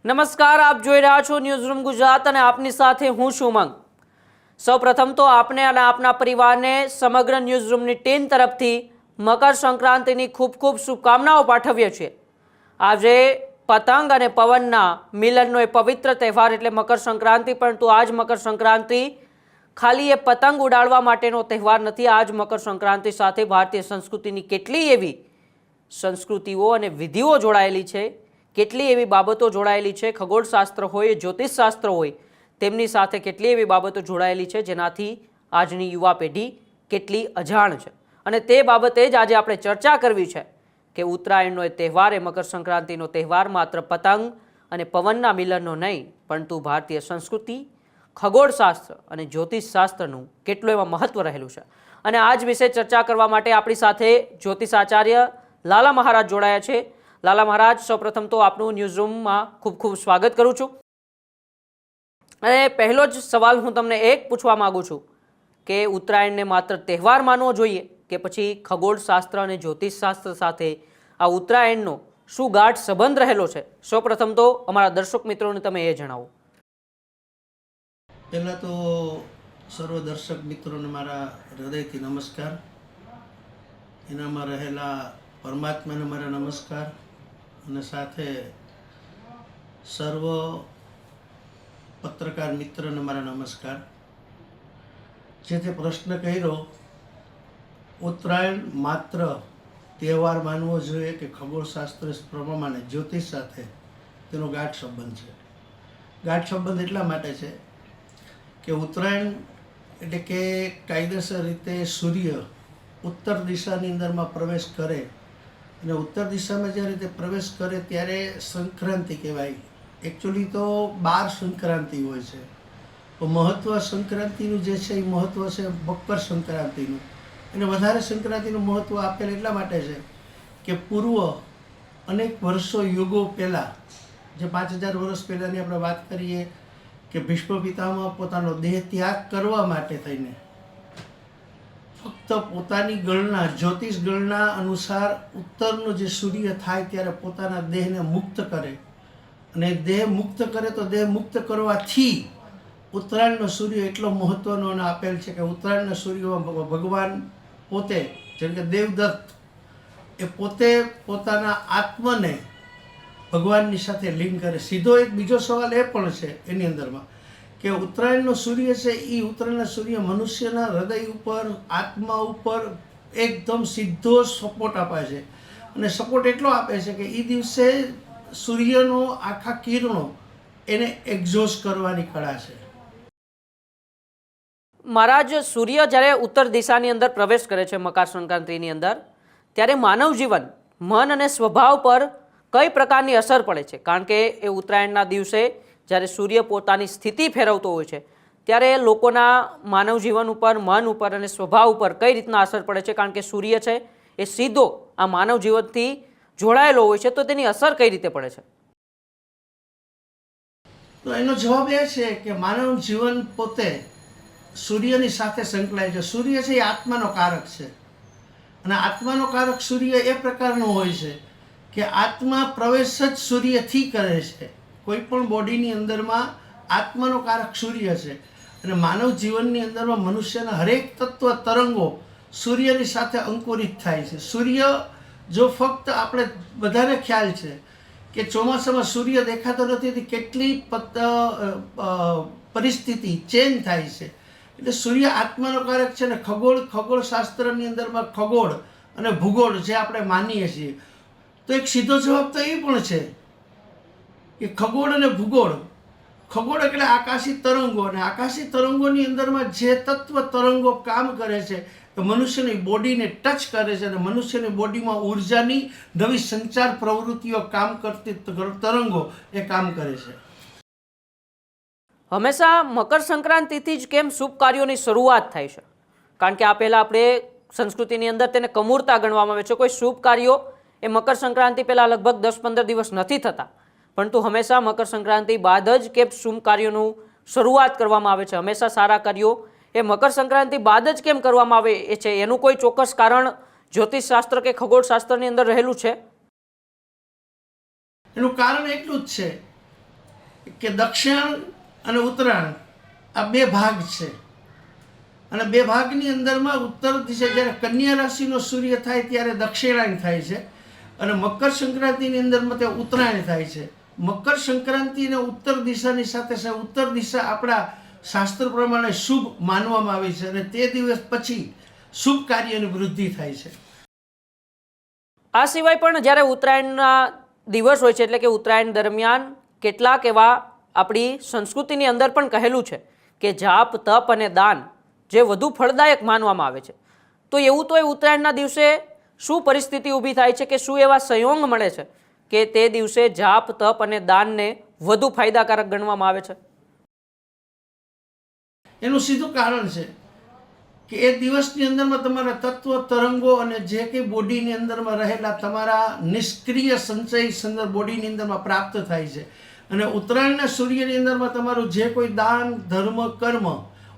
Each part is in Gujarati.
નમસ્કાર, આપ જોઈ રહ્યા છો ન્યૂઝરૂમ ગુજરાત અને આપની સાથે હું છું ઉમંગ। સૌપ્રથમ તો આપને અને આપના પરિવારને સમગ્ર ન્યૂઝરૂમની ટીમ તરફથી મકર સંક્રાંતિની ખૂબ ખૂબ શુભકામનાઓ પાઠવીએ છીએ। આજે પતંગ અને પવનના મિલનનો એ પવિત્ર તહેવાર એટલે મકર સંક્રાંતિ, પરંતુ આજ મકર સંક્રાંતિ ખાલી એ પતંગ ઉડાડવા માટેનો તહેવાર નથી। આજ મકર સંક્રાંતિ સાથે ભારતીય સંસ્કૃતિની કેટલી એવી સંસ્કૃતિઓ અને વિધિઓ જોડાયેલી છે, કેટલી એવી બાબતો જોડાયેલી છે। ખગોળશાસ્ત્ર હોય, જ્યોતિષશાસ્ત્ર હોય, તેમની સાથે કેટલી એવી બાબતો જોડાયેલી છે જેનાથી આજની યુવા પેઢી કેટલી અજાણ છે, અને તે બાબતે જ આજે આપણે ચર્ચા કરવી છે કે ઉત્તરાયણનો એ તહેવાર, એ મકર સંક્રાંતિનો તહેવાર માત્ર પતંગ અને પવનના મિલનનો નહીં, પરંતુ ભારતીય સંસ્કૃતિ, ખગોળશાસ્ત્ર અને જ્યોતિષશાસ્ત્રનું કેટલું એમાં મહત્વ રહેલું છે। અને આ જ વિશે ચર્ચા કરવા માટે આપણી સાથે જ્યોતિષાચાર્ય લાલા મહારાજ જોડાયા છે। લાલા મહારાજ, સૌપ્રથમ તો આપનું ન્યૂઝરૂમમાં ખૂબ ખૂબ સ્વાગત કરું છું। અને પહેલો જ સવાલ હું તમને એક પૂછવા માગું છું કે ઉત્તરાયણને માત્ર તહેવાર માનવો જોઈએ કે પછી ખગોળશાસ્ત્ર અને જ્યોતિષશાસ્ત્ર સાથે આ ઉત્તરાયણનો શું ગાઢ સંબંધ રહેલો છે? સૌપ્રથમ તો અમારા દર્શક મિત્રોને તમે એ જણાવો। પહેલાં તો સર્વ દર્શક મિત્રોને મારા હૃદયથી નમસ્કાર, એનામાં રહેલા પરમાત્માને મારા નમસ્કાર, અને સાથે સર્વ પત્રકાર મિત્રોને મારા નમસ્કાર। જે તે પ્રશ્ન કર્યો, ઉત્તરાયણ માત્ર તહેવાર માનવો જોઈએ કે ખગોળશાસ્ત્ર પ્રમાણે જ્યોતિષ સાથે તેનો ગાઢ સંબંધ છે। ગાઢ સંબંધ એટલા માટે છે કે ઉત્તરાયણ એટલે કે કાયદેસર રીતે સૂર્ય ઉત્તર દિશાની અંદરમાં પ્રવેશ કરે, અને ઉત્તર દિશામાં જ્યારે તે પ્રવેશ કરે ત્યારે સંક્રાંતિ કહેવાય। એકચ્યુઅલી તો 12 સંક્રાંતિ હોય છે, તો મહત્ત્વ સંક્રાંતિનું જે છે એ મહત્ત્વ છે મકર સંક્રાંતિનું। અને વધારે સંક્રાંતિનું મહત્ત્વ આપેલ એટલા માટે છે કે પૂર્વ અનેક વર્ષો યુગો પહેલાં, જે 5000 વર્ષ પહેલાંની આપણે વાત કરીએ કે ભીષ્મ પિતામહ પોતાનો દેહ ત્યાગ કરવા માટે થઈને ફક્ત પોતાની ગણના, જ્યોતિષ ગણના અનુસાર ઉત્તરનો જે સૂર્ય થાય ત્યારે પોતાના દેહને મુક્ત કરે, અને દેહ મુક્ત કરે તો દેહ મુક્ત કરવાથી ઉત્તરાયણનો સૂર્ય એટલો મહત્ત્વનો આપેલ છે કે ઉત્તરાયણના સૂર્યમાં ભગવાન પોતે, જેમ કે દેવદત્ત, એ પોતે પોતાના આત્મને ભગવાનની સાથે લિંક કરે। સીધો એક બીજો સવાલ એ પણ છે એની અંદરમાં કે ઉત્તરાયણનો સૂર્ય છે એ ઉત્તરાયણના સૂર્ય મનુષ્યના હૃદય ઉપર, આત્મા ઉપર એકદમ સીધો સપોર્ટ આપે છે, અને સપોર્ટ એટલો આપે છે કે એ દિવસે સૂર્યનો આખા કિરણો એને એક્ઝોસ્ટ કરવાની કળા છે। મહારાજ, સૂર્ય જ્યારે ઉત્તર દિશાની અંદર પ્રવેશ કરે છે મકર સંક્રાંતિની અંદર, ત્યારે માનવ જીવન, મન અને સ્વભાવ પર કઈ પ્રકારની અસર પડે છે? કારણ કે એ ઉત્તરાયણના દિવસે જ્યારે સૂર્ય પોતાની સ્થિતિ ફેરવતો હોય છે ત્યારે લોકોના માનવ જીવન ઉપર, મન ઉપર અને સ્વભાવ ઉપર કઈ રીતના અસર પડે છે? કારણ કે સૂર્ય છે એ સીધો આ માનવ જીવનથી જોડાયેલો હોય છે, તો તેની અસર કઈ રીતે પડે છે? તો એનો જવાબ એ છે કે માનવ જીવન પોતે સૂર્યની સાથે સંકળાય છે। સૂર્ય છે એ આત્માનો કારક છે, અને આત્માનો કારક સૂર્ય એ પ્રકારનો હોય છે કે આત્મા પ્રવેશ જ સૂર્યથી કરે છે। કોઈ પણ બોડીની અંદરમાં આત્માનો કારક સૂર્ય છે, અને માનવ જીવનની અંદરમાં મનુષ્યના હરેક તત્વ તરંગો સૂર્યની સાથે અંકુરિત થાય છે। સૂર્ય જો ફક્ત આપણે બધાને ખ્યાલ છે કે ચોમાસામાં સૂર્ય દેખાતો નથી, કેટલી પરિસ્થિતિ ચેન્જ થાય છે, એટલે સૂર્ય આત્માનો કારક છે। અને ખગોળશાસ્ત્રની અંદરમાં ખગોળ અને ભૂગોળ જે આપણે માનીએ છીએ, તો એક સીધો જવાબ તો એ પણ છે કે ખગોળ અને ભૂગોળ, ખગોળ એટલે આકાશી તરંગો, અને આકાશી તરંગોની અંદરમાં જે તત્વ તરંગો કામ કરે છે એ મનુષ્યની બોડીને ટચ કરે છે, અને મનુષ્યની બોડીમાં ઉર્જાની નવી સંચાર પ્રવૃત્તિઓ કામ કરતી તરંગો એ કામ કરે છે। હંમેશા મકર સંક્રાંતિથી જ કેમ શુભ કાર્યોની શરૂઆત થાય છે? કારણ કે આ પહેલાં આપણે સંસ્કૃતિની અંદર તેને કમૂરતા ગણવામાં આવે છે। કોઈ શુભ કાર્યો એ મકર સંક્રાંતિ પહેલાં લગભગ 10-15 દિવસ નથી થતા, પરંતુ હંમેશા મકર સંક્રાંતિ બાદ જ કેમ શુભ કાર્યોનું શરૂઆત કરવામાં આવે છે? હંમેશા સારા કાર્યો એ મકર સંક્રાંતિ બાદ જ કેમ કરવામાં આવે છે? એનું કોઈ ચોક્કસ કારણ જ્યોતિષશાસ્ત્ર કે ખગોળશાસ્ત્રની અંદર રહેલું છે? એનું કારણ એટલું જ છે કે દક્ષિણ અને ઉત્તરાયણ આ બે ભાગ છે, અને બે ભાગની અંદરમાં ઉત્તર દિશે જ્યારે કન્યા રાશિનો સૂર્ય થાય ત્યારે દક્ષિણાયન થાય છે, અને મકર સંક્રાંતિની અંદરમાં તે ઉત્તરાયણ થાય છે. મકર સંક્રાંતિ અને ઉત્તર દિશાની સાથે સાથે ઉત્તર દિશા આપણા શાસ્ત્ર પ્રમાણે શુભ માનવામાં આવે છે, અને તે દિવસ પછી શુભ કાર્યની વૃદ્ધિ થાય છે. આ સિવાય પણ જ્યારે ઉત્તરાયણના દિવસ હોય છે, એટલે કે ઉત્તરાયણ દરમિયાન કેટલાક એવા આપણી સંસ્કૃતિની અંદર પણ કહેલું છે કે જાપ, તપ અને દાન જે વધુ ફળદાયક માનવામાં આવે છે. તો એવું તો એ ઉત્તરાયણના દિવસે શું પરિસ્થિતિ ઊભી થાય છે કે શું એવા સંયોગ મળે છે કે તે દિવસે જાપ, તપ અને દાનને વધુ ફાયદાકારક ગણવામાં આવે છે? એનું સીધું કારણ છે કે એ દિવસની અંદરમાં તમારા તત્વ, તરંગો અને જે કંઈ બોડીની અંદરમાં રહેલા તમારા નિષ્ક્રિય સંચય બોડીની અંદરમાં પ્રાપ્ત થાય છે. અને ઉત્તરાયણના સૂર્યની અંદરમાં તમારું જે કોઈ દાન, ધર્મ, કર્મ,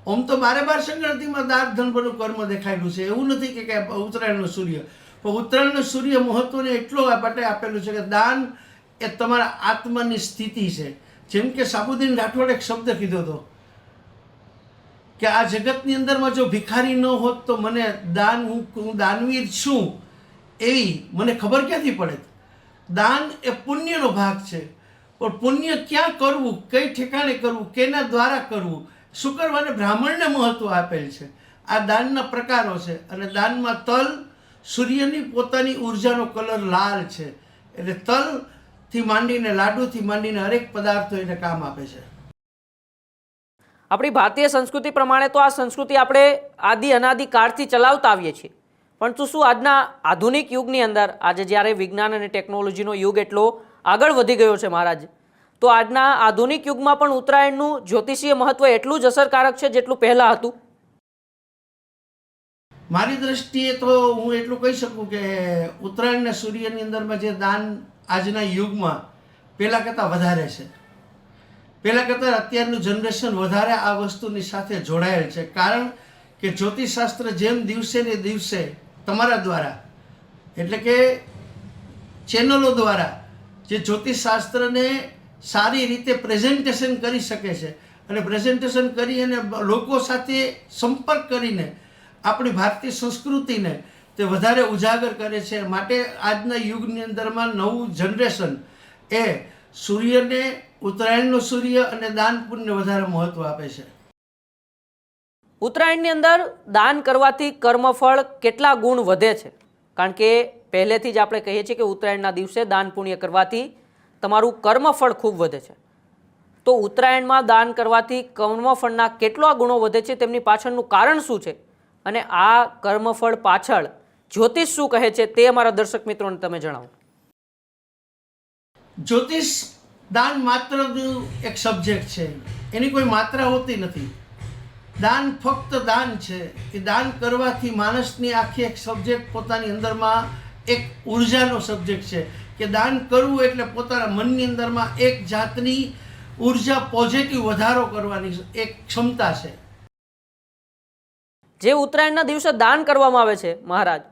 આમ તો 12 સંક્રાંતિમાં દાન ધર્મનું કર્મ દેખાયેલું છે, એવું નથી કે ઉત્તરાયણનો સૂર્ય, પણ ઉત્તરાયણનો સૂર્ય મહત્વને એટલો માટે આપેલું છે કે દાન એ તમારા આત્માની સ્થિતિ છે. જેમ કે સાબુદ્દીન રાઠોડે એક શબ્દ કીધો હતો કે આ જગતની અંદરમાં જો ભિખારી ન હોત તો મને હું દાનવીર છું એવી મને ખબર ક્યાંથી પડે. દાન એ પુણ્યનો ભાગ છે, પણ પુણ્ય ક્યાં કરવું, કઈ ઠેકાણે કરવું, કેના દ્વારા કરવું, શુક્રવારે બ્રાહ્મણને મહત્વ આપેલ છે. આ દાનના પ્રકારો છે, અને દાનમાં તલ, સૂર્યની પોતાની ઉર્જાનો કલર લાલ છે, એટલે તલથી માંડીને લાડુથી માંડીને હરેક પદાર્થો એને કામ આપે છે. આપણી ભારતીય સંસ્કૃતિ પ્રમાણે તો આ સંસ્કૃતિ આપણે આદિ અનાદિ કાળથી ચલાવતા આવીએ છીએ, પરંતુ શું આજના આધુનિક યુગની અંદર આજે જ્યારે વિજ્ઞાન અને ટેકનોલોજીનો યુગ એટલો આગળ વધી ગયો છે મહારાજ, તો આજના આધુનિક યુગમાં પણ ઉત્તરાયણનું જ્યોતિષીય મહત્વ એટલું જ અસરકારક છે જેટલું પહેલાં હતું? મારી દ્રષ્ટિએ તો હું એટલું કહી શકું કે ઉત્તરાયણના સૂર્યની અંદરમાં જે દાન આજના યુગમાં પહેલાં કરતાં વધારે છે. પહેલાં કરતાં અત્યારનું જનરેશન વધારે આ વસ્તુની સાથે જોડાયેલ છે, કારણ કે જ્યોતિષશાસ્ત્ર જેમ દિવસે ને દિવસે તમારા દ્વારા એટલે કે ચેનલો દ્વારા જે જ્યોતિષશાસ્ત્રને સારી રીતે પ્રેઝન્ટેશન કરી શકે છે, અને પ્રેઝન્ટેશન કરી અને લોકો સાથે સંપર્ક કરીને આપણી ભારતીય સંસ્કૃતિને તે વધારે ઉજાગર કરે છે. માટે આજના યુગની અંદરમાં નવું જનરેશન એ સૂર્યને, ઉત્તરાયણનો સૂર્ય અને દાન પુણ્યને વધારે મહત્વ આપે છે. ઉત્તરાયણની અંદર દાન કરવાથી કર્મફળ કેટલા ગુણ વધે છે? કારણ કે પહેલેથી જ આપણે કહીએ છીએ કે ઉત્તરાયણના દિવસે દાન પુણ્ય કરવાથી તમારું કર્મફળ ખૂબ વધે છે. તો ઉત્તરાયણમાં દાન કરવાથી કર્મફળના કેટલા ગુણો વધે છે, તેમની પાછળનું કારણ શું છે, અને આ કર્મફળ પાછળ જ્યોતિષ શું કહે છે તે અમારા દર્શક મિત્રોને તમે જણાવો. જ્યોતિષ દાન માત્ર એક સબ્જેક્ટ છે, એની કોઈ માત્રા હોતી નથી. દાન ફક્ત દાન છે. એ દાન કરવાથી માણસની આખી એક સબ્જેક્ટ પોતાની અંદરમાં એક ઉર્જાનો સબ્જેક્ટ છે કે દાન કરવું એટલે પોતાના મનની અંદરમાં એક જાતની ઉર્જા, પોઝિટિવ વધારો કરવાની એક ક્ષમતા છે. જે ઉત્તરાયણના દિવસે દાન કરવામાં આવે છે મહારાજ,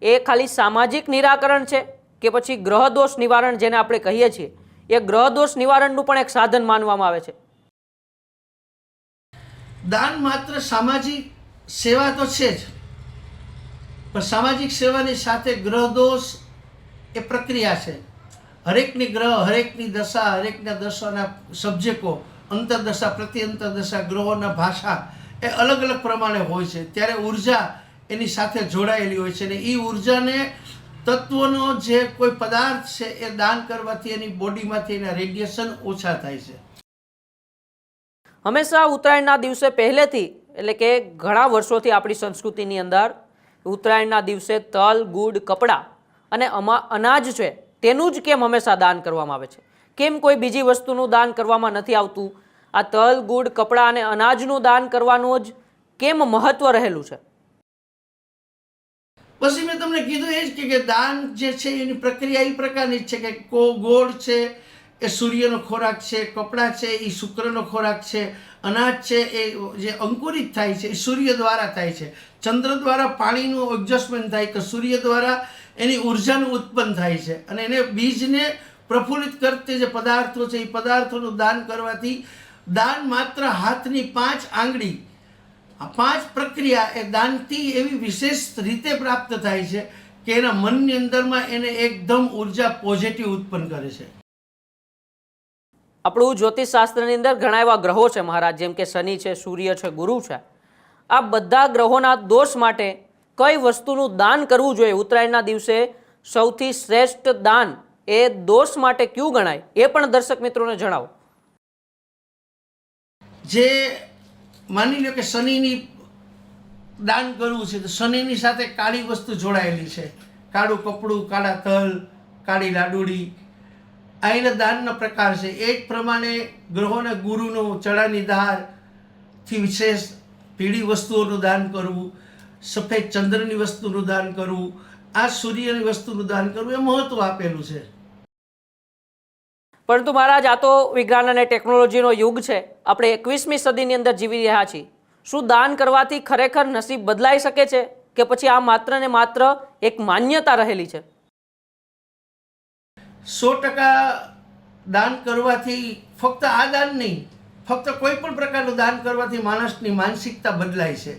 એ ખાલી સામાજિક નિરાકરણ છે કે પછી ગ્રહ દોષ નિવારણ જેને આપણે કહીએ છીએ એ ગ્રહ દોષ નિવારણનું પણ એક સાધન માનવામાં આવે છે? દાન માત્ર સામાજિક સેવા તો છે જ, પણ સામાજિક સેવાની સાથે ગ્રહ દોષ એ પ્રક્રિયા છે. હરેકની ગ્રહ, હરેકની દશા, હરેકના દશાના સબ્જેક્ટો, અંતરદશા, પ્રત્યંતરદશા, ગ્રહોના ભાષા એ અલગ અલગ પ્રમાણે હોય છે, ત્યારે ઉર્જા એની સાથે જોડાયેલી હોય છે, અને એ ઉર્જાને તત્વનો જે કોઈ પદાર્થ છે એ દાન કરવાથી એની બોડીમાંથી એના રેડિયેશન ઓછા થાય છે. હંમેશા ઉત્તરાયણના દિવસે પહેલેથી એટલે કે ઘણા વર્ષોથી આપણી સંસ્કૃતિની અંદર ઉત્તરાયણના દિવસે તલ, ગુડ, કપડાં અને અનાજ છે તેનું જ કેમ હંમેશા દાન કરવામાં આવે છે? કેમ કોઈ બીજી વસ્તુનું દાન કરવામાં નથી આવતું? આ તલ, ગુડ, કપડાં અને અનાજનું દાન કરવાનું જ કેમ મહત્વ રહેલું છે? પછી મેં તમને કીધું એ જ કે દાન જે છે એની પ્રક્રિયા એ પ્રકારની જ છે કે ગોળ છે એ સૂર્યનો ખોરાક છે, કપડાં છે એ શુક્રનો ખોરાક છે, અનાજ છે એ જે અંકુરિત થાય છે એ સૂર્ય દ્વારા થાય છે, ચંદ્ર દ્વારા પાણીનું એડજસ્ટમેન્ટ થાય તો સૂર્ય દ્વારા એની ઉર્જાનું ઉત્પન્ન થાય છે, અને એને બીજને પ્રફુલ્લિત કરતી જે પદાર્થો છે એ પદાર્થોનું દાન કરવાથી દાન માત્ર હાથની 5 આંગળી, આ 5 પ્રક્રિયા એ દાનથી એવી વિશેષ રીતે પ્રાપ્ત થાય છે કે એના મનની અંદરમાં એને એકદમ ઉર્જા પોઝિટિવ ઉત્પન્ન કરે છે. આપણું જ્યોતિષશાસ્ત્રની અંદર ઘણા એવા ગ્રહો છે મહારાજ, જેમ કે શનિ છે, સૂર્ય છે, ગુરુ છે. આ બધા ગ્રહોના દોષ માટે કઈ વસ્તુનું દાન કરવું જોઈએ? ઉત્તરાયણના દિવસે સૌથી શ્રેષ્ઠ દાન એ દોષ માટે કયું ગણાય એ પણ દર્શક મિત્રોને જણાવો. જે માની લો કે શનિની દાન કરવું છે તો શનિની સાથે કાળી વસ્તુ જોડાયેલી છે, કાળું કપડું, કાળા તલ, કાળી લાડુડી, આ એના દાનના પ્રકાર છે. એ જ પ્રમાણે ગ્રહોના ગુરુનું ચણાની દાળથી વિશેષ પીળી વસ્તુઓનું દાન કરવું, સફેદ ચંદ્રની વસ્તુનું દાન કરવું, આ સૂર્યની વસ્તુનું દાન કરવું એ મહત્વ આપેલું છે. પરંતુ મહારાજ, આ તો વિજ્ઞાન અને ટેકનોલોજીનો યુગ છે. આપણે 21મી સદીની અંદર જીવી રહ્યા છીએ. શું દાન કરવાથી ખરેખર નસીબ બદલાઈ શકે છે કે પછી આ માત્ર ને માત્ર એક માન્યતા રહેલી છે? 100% દાન કરવાથી, ફક્ત આ દાન નહીં, ફક્ત કોઈ પણ પ્રકારનું દાન કરવાથી માણસની માનસિકતા બદલાય છે.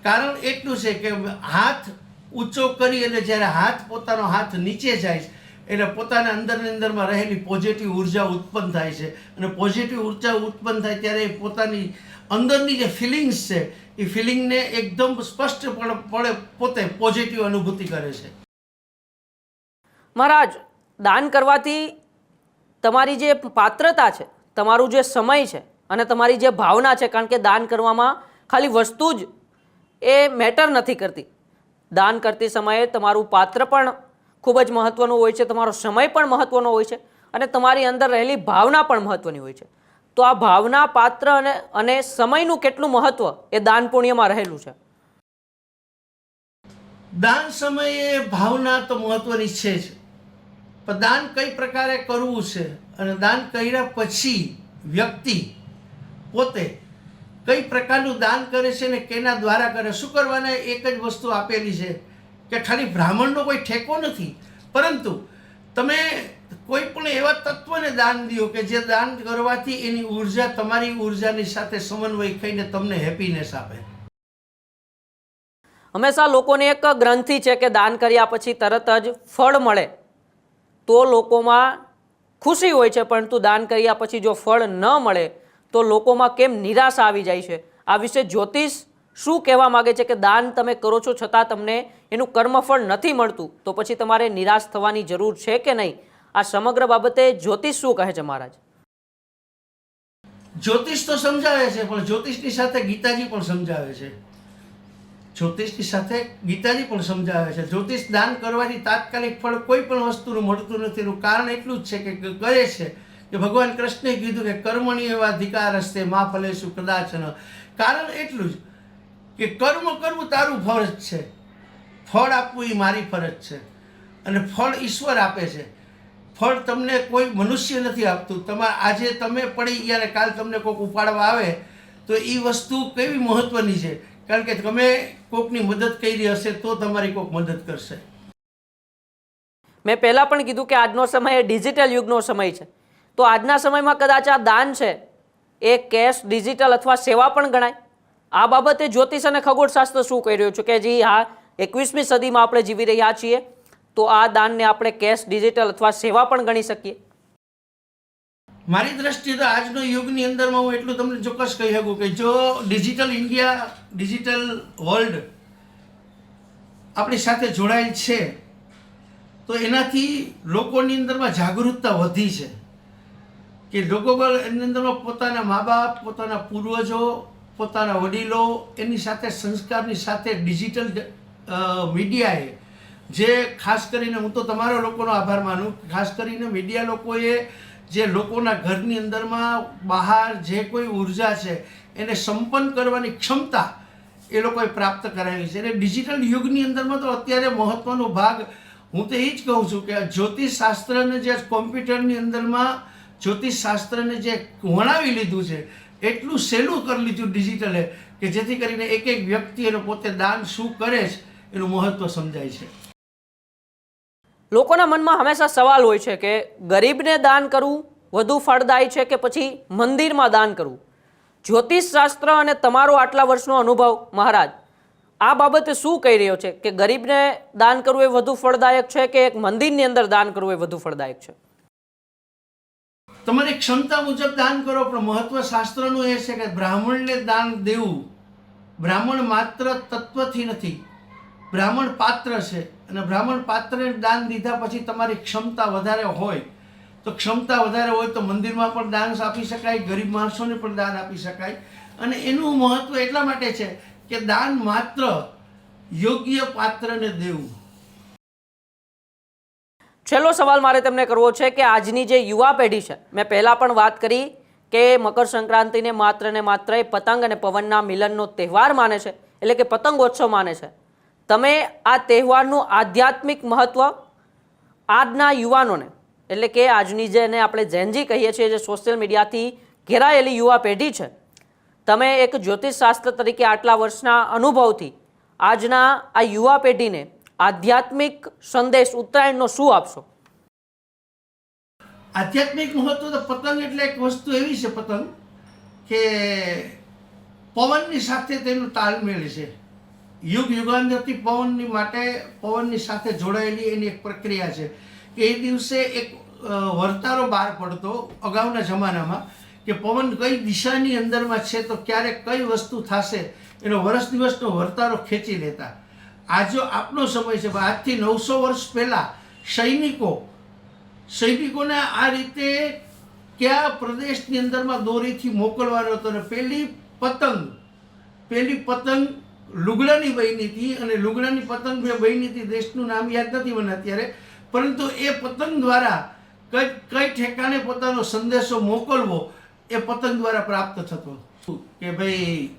કારણ એટલું છે કે હાથ ઊંચો કરી અને જ્યારે હાથ પોતાનો હાથ નીચે જાય છે એટલે પોતાના અંદરમાં રહેલી પોઝિટિવ ઉર્જા ઉત્પન્ન થાય છે, અને પોઝિટિવ ઉર્જા ઉત્પન્ન થાય ત્યારે પોતાની અંદરની જે ફિલિંગ્સ છે એ ફિલિંગને એકદમ સ્પષ્ટપણે પોતે પોઝિટિવ અનુભૂતિ કરે છે. મહારાજ, દાન કરવાથી તમારી જે પાત્રતા છે, તમારું જે સમય છે અને તમારી જે ભાવના છે, કારણ કે દાન કરવામાં ખાલી વસ્તુ જ એ મેટર નથી કરતી. દાન કરતી સમયે તમારું પાત્ર પણ ખૂબ જ મહત્વનું હોય છે, તમારો સમય પણ મહત્વનો હોય છે અને તમારી અંદર રહેલી ભાવના પણ મહત્વની હોય છે. તો આ ભાવના, પાત્ર અને સમયનું કેટલું મહત્વ એ દાન પુણ્યમાં રહેલું છે? દાન સમયે ભાવના તો મહત્વની છે જ, પણ દાન કઈ પ્રકારે કરવું છે અને દાન કર્યા પછી વ્યક્તિ પોતે કઈ પ્રકારનું દાન કરે છે ને કેના દ્વારા કરે. શું કરવાના એક જ વસ્તુ આપેલી છે કે ખાલી બ્રાહ્મણનો કોઈ ઠેકો નથી, પરંતુ તમે કોઈ પણ એવા તત્વને દાન દો કે જે દાન કરવાથી એની ઉર્જા તમારી ઉર્જાની સાથે સમન્વય થઈને તમને હેપીનેસ આપે. હંમેશા લોકોને એક ગ્રંથિ છે કે દાન કર્યા પછી તરત જ ફળ મળે તો લોકોમાં ખુશી હોય છે, પરંતુ દાન કર્યા પછી જો ફળ ન મળે તો લોકોમાં કેમ નિરાશા આવી જાય છે? આ વિશે જ્યોતિષ શું કહેવા માગે છે કે દાન તમે કરો છો છતાં તમને એનું કર્મફળ નથી મળતું, તો પછી તમારે નિરાશ થવાની જરૂર છે કે નહીં? આ સમગ્ર બાબતે જ્યોતિષ શું કહે છે મહારાજ? જ્યોતિષ તો સમજાવે છે, પણ જ્યોતિષની સાથે ગીતાજી પણ સમજાવે છે. જ્યોતિષની સાથે ગીતાજી પણ સમજાવે છે. જ્યોતિષ દાન કરવાથી તાત્કાલિક ફળ કોઈ પણ વસ્તુનું મળતું નથી. એનું કારણ એટલું જ છે કે કહે છે કે ભગવાન કૃષ્ણે કીધું કે કર્મણી એવા અધિકાર હસ્તે મા ફલેશું કદાચન. કારણ એટલું જ કે કર્મ કરવું તારું ફરજ છે, ફળ આપવું એ મારી ફરજ છે, અને ફળ ઈશ્વર આપે છે. ફળ તમને કોઈ મનુષ્ય નથી આપતું. આજે તમે પડી ગયા ને કાલ તમને કોઈક ઉપાડવા આવે તો એ વસ્તુ કેવી મહત્વની છે, કારણ કે તમે કોઈકની મદદ કરી હશે તો તમારી કોઈક મદદ કરશે. મેં પહેલાં પણ કીધું કે આજનો સમય એ ડિજિટલ યુગનો સમય છે. તો આજના સમયમાં કદાચ આ દાન છે એ કેશ, ડિજિટલ અથવા સેવા પણ ગણાય. આ બાબતે જ્યોતિષ અને ખગોળશાસ્ત્ર શું કહી રહ્યું છે કે જી હા, 21મી સદીમાં આપણે જીવી રહ્યા છીએ તો આ દાનને આપણે કેશ, ડિજિટલ અથવા સેવા પણ ગણી શકીએ? મારી દ્રષ્ટિએ તો આજનો યુગની અંદરમાં હું એટલું તમને ચોક્કસ કહી શકું કે જો ડિજિટલ ઇન્ડિયા, ડિજિટલ વર્લ્ડ આપણી સાથે જોડાયેલ છે તો એનાથી લોકોની અંદરમાં જાગૃતતા વધી છે કે લોકો એની અંદરમાં પોતાના મા બાપ, પોતાના પૂર્વજો, પોતાના વડીલો, એની સાથે સંસ્કારની સાથે ડિજિટલ મીડિયાએ જે ખાસ કરીને હું તો તમારા લોકોનો આભાર માનું, ખાસ કરીને મીડિયા લોકોએ જે લોકોના ઘરની અંદરમાં બહાર જે કોઈ ઉર્જા છે એને સંપન્ન કરવાની ક્ષમતા એ લોકોએ પ્રાપ્ત કરાવી છે. એટલે ડિજિટલ યુગની અંદરમાં તો અત્યારે મહત્ત્વનો ભાગ હું તો એ જ કહું છું કે જ્યોતિષશાસ્ત્રને જે કોમ્પ્યુટરની અંદરમાં જ્યોતિષશાસ્ત્રને જે વણાવી લીધું છે એટલું સહેલું કરી લીધું ડિજિટલે કે જેથી કરીને એક એક વ્યક્તિ એનો પોતે દાન શું કરે છે એનું મહત્ત્વ સમજાય છે. લોકોના મનમાં હંમેશા સવાલ હોય છે કે ગરીબને દાન કરવું વધુ ફળદાયી છે કે પછી મંદિરમાં દાન કરવું? જ્યોતિષ શાસ્ત્ર અને તમારો આટલા વર્ષનો અનુભવ મહારાજ આ બાબતે શું કહી રહ્યો છે કે ગરીબને દાન કરવું એ વધુ ફળદાયક છે કે એક મંદિરની અંદર દાન કરવું એ વધુ ફળદાયક છે? તમારી ક્ષમતા મુજબ દાન કરો, પણ મહત્વ શાસ્ત્રનું એ છે કે બ્રાહ્મણને દાન દેવું. બ્રાહ્મણ માત્ર તત્વથી નથી, બ્રાહ્મણ પાત્ર છે, અને બ્રાહ્મણ પાત્રને દાન દીધા પછી તમારી ક્ષમતા વધારે હોય તો ક્ષમતા વધારે હોય તો મંદિરમાં પણ દાન આપી શકાય, ગરીબ માણસોને પણ દાન આપી શકાય. અને એનું મહત્વ એટલા માટે છે કે દાન માત્ર યોગ્ય પાત્રને દેવું. છેલ્લો સવાલ મારે તમને કરવો છે કે આજની જે યુવા પેઢી છે, મેં પહેલાં પણ વાત કરી કે મકર સંક્રાંતિને માત્ર એ પતંગ અને પવનના મિલનનો તહેવાર માને છે, એટલે કે પતંગોત્સવ માને છે. તમે આ તહેવારનું આધ્યાત્મિક મહત્વ આજના યુવાનોને, એટલે કે આજની જેને આપણે જેનજી કહીએ છીએ, જે સોશિયલ મીડિયાથી ઘેરાયેલી યુવા પેઢી છે, તમે એક જ્યોતિષ શાસ્ત્ર તરીકે આટલા વર્ષના અનુભવથી આજના આ યુવા પેઢીને આધ્યાત્મિક સંદેશ ઉત્તરાયણનો શું આપશો? આધ્યાત્મિક મહત્વ તો પતંગ એટલે એક વસ્તુ એવી છે, પતંગ કે પવનની સાથે તેનો તાલમેળ છે. યુગ યુગાંતરથી પવનની સાથે જોડાયેલી એની એક પ્રક્રિયા છે કે એ દિવસે એક વર્તારો બહાર પડતો અગાઉના જમાનામાં કે પવન કઈ દિશાની અંદરમાં છે તો ક્યારે કઈ વસ્તુ થશે એનો વર્ષ દિવસનો વર્તારો ખેંચી લેતા. આજો આપનો સમય છે, આજથી 900 વર્ષ પહેલાં સૈનિકોને આ રીતે કયા પ્રદેશની અંદરમાં દોરીથી મોકલવાનો હતો. અને પહેલી પતંગ લુગડાની બની હતી, અને લુગડાની પતંગ બની હતી, દેશનું નામ યાદ નથી મને અત્યારે, પરંતુ એ પતંગ દ્વારા કઈ ઠેકાણે પોતાનો સંદેશો મોકલવો એ પતંગ દ્વારા પ્રાપ્ત થતો. કે ભાઈ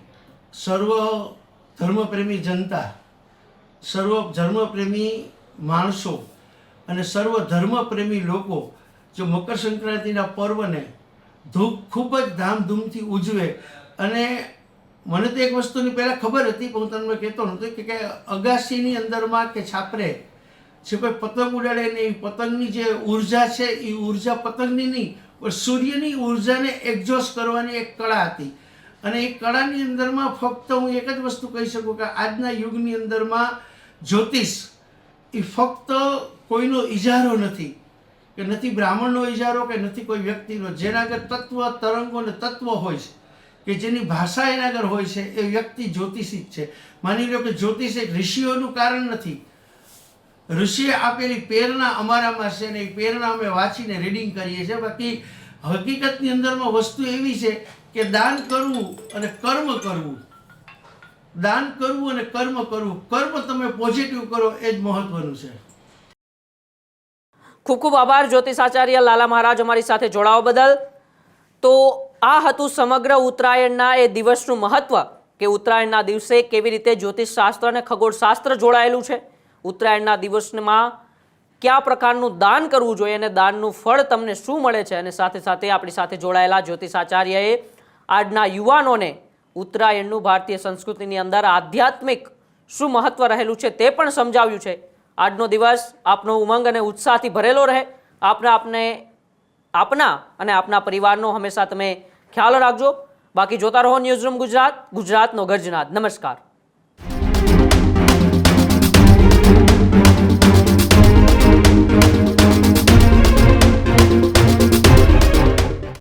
સર્વ ધર્મપ્રેમી જનતા, સર્વ ધર્મપ્રેમી માણસો અને સર્વ ધર્મપ્રેમી લોકો જો મકર સંક્રાંતિના પર્વને ખૂબ જ ધામધૂમથી ઉજવે. અને મને તો એક વસ્તુની પહેલાં ખબર હતી પણ હું તમને કહેતો નહોતો કે અગાસીની અંદરમાં કે છાપરે જે કોઈ પતંગ ઉડાડે ને એ પતંગની જે ઉર્જા છે એ ઉર્જા પતંગની નહીં પણ સૂર્યની ઉર્જાને એક્ઝોસ્ટ કરવાની એક કળા હતી. અને એ કળાની અંદરમાં ફક્ત હું એક જ વસ્તુ કહી શકું કે આજના યુગની અંદરમાં જ્યોતિષ એ ફક્ત કોઈનો ઇજારો નથી, કે નથી બ્રાહ્મણનો ઇજારો કે નથી કોઈ વ્યક્તિનો. જેના આગળ તત્વ તરંગો અને તત્વ હોય છે, કે જેની ભાષા એના આગળ હોય છે, એ વ્યક્તિ જ્યોતિષી જ છે. માની લો કે જ્યોતિષ એક ઋષિઓનું કારણ નથી, ઋષિએ આપેલી પ્રેરણા અમારામાં છે ને એ પ્રેરણા અમે વાંચીને રીડિંગ કરીએ છીએ. બાકી હકીકતની અંદરમાં વસ્તુ એવી છે કે દાન કરવું અને કર્મ કરવું, દાન કરવું અને કર્મ કરવું, કર્મ તમે પોઝિટિવ કરો એ જ મહત્વનું છે. ખૂબ ખૂબ આભાર જ્યોતિષાચાર્ય લાલા મહારાજ અમારી સાથે જોડાવા બદલ. તો આ હતું સમગ્ર ઉત્તરાયણના એ દિવસનું મહત્વ, કે ઉત્તરાયણના દિવસે કેવી રીતે જ્યોતિષ શાસ્ત્ર અને ખગોળશાસ્ત્ર જોડાયેલું છે, ઉત્તરાયણના દિવસમાં કયા પ્રકારનું દાન કરવું જોઈએ અને દાનનું ફળ તમને શું મળે છે. અને સાથે સાથે આપણી સાથે જોડાયેલા જ્યોતિષાચાર્યએ આજના યુવાનોને ઉત્તરાયણનું ભારતીય સંસ્કૃતિની અંદર આધ્યાત્મિક શું મહત્વ રહેલું છે તે પણ સમજાવ્યું છે. આજનો દિવસ આપનો ઉમંગ અને ઉત્સાહથી ભરેલો રહે. આપના અને આપના પરિવારનો હંમેશા તમે ખ્યાલ રાખજો. બાકી જોતા રહો ન્યૂઝરૂમ ગુજરાત, ગુજરાતનો ગર્જનાદ. નમસ્કાર.